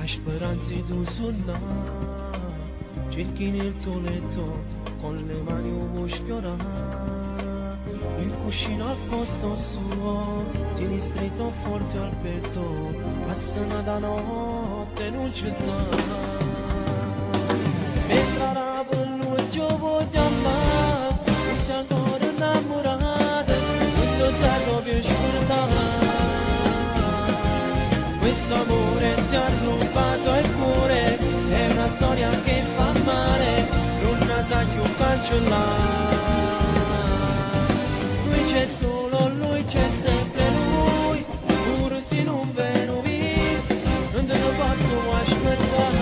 speranze tu sulla, cerchi nel tuo letto con le mani un po' sfiorare, il cuscino al posto suo, tieni stretto forte al petto, passano da notte non ci sta. Mentre la per lui ti voglio amare, non sei ancora innamorata, non lo sai come scordare. Questo amore ti ha rubato il cuore, è una storia che fa male, non la sa più cancellare. Lui c'è solo, lui c'è sempre lui, pure se non vero via, non te l'ho fatto aspettare.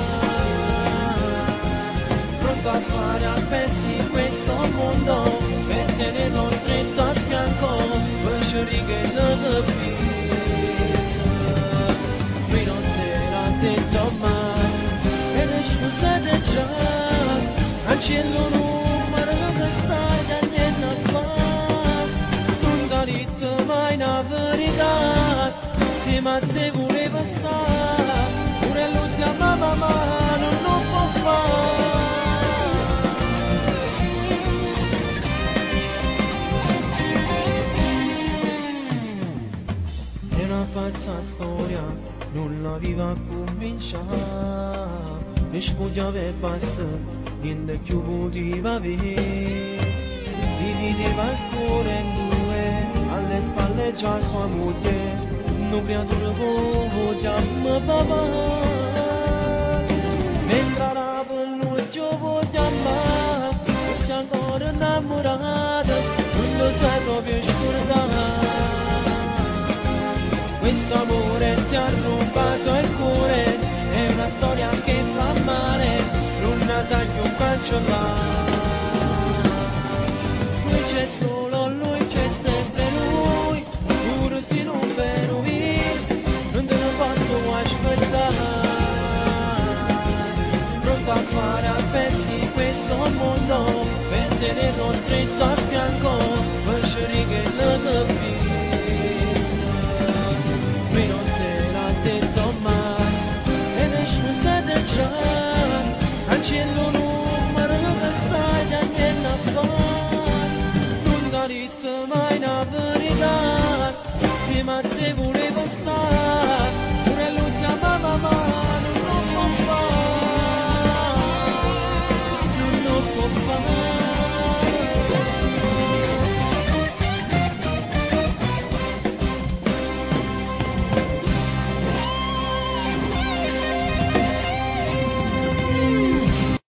Pronto a fare a pezzi questo mondo, per tenerlo stretto al fianco, per sciorire il vita. Detto mai, e le scusate già, cancello numero che stai da niente a fare, non t'ho detto mai una verità, insieme a te voleva stare, pure l'ultima mamma non lo può fare. È una pazza storia, non la viva cominciare, mi spogliava e basta, niente più poteva avere. Divideva il cuore in due, alle spalle già sua moglie, non creatura vogliamo papà. Mentre la per lui ti voglio amare, non sei ancora innamorata, non lo sai proprio scordare. Questo amore ti ha rubato il cuore, è una storia che fa male, non la sai più cancellare. Lui c'è solo, lui c'è sempre lui, pure se non vero via, non te l'ho fatto aspettare. Pronto a fare a pezzi questo mondo, per tenerlo stretto a fianco, per sciorire il vita. Detto mai, e le scusate già, cancello numero che stai da niente a fare, non t'ho detto mai.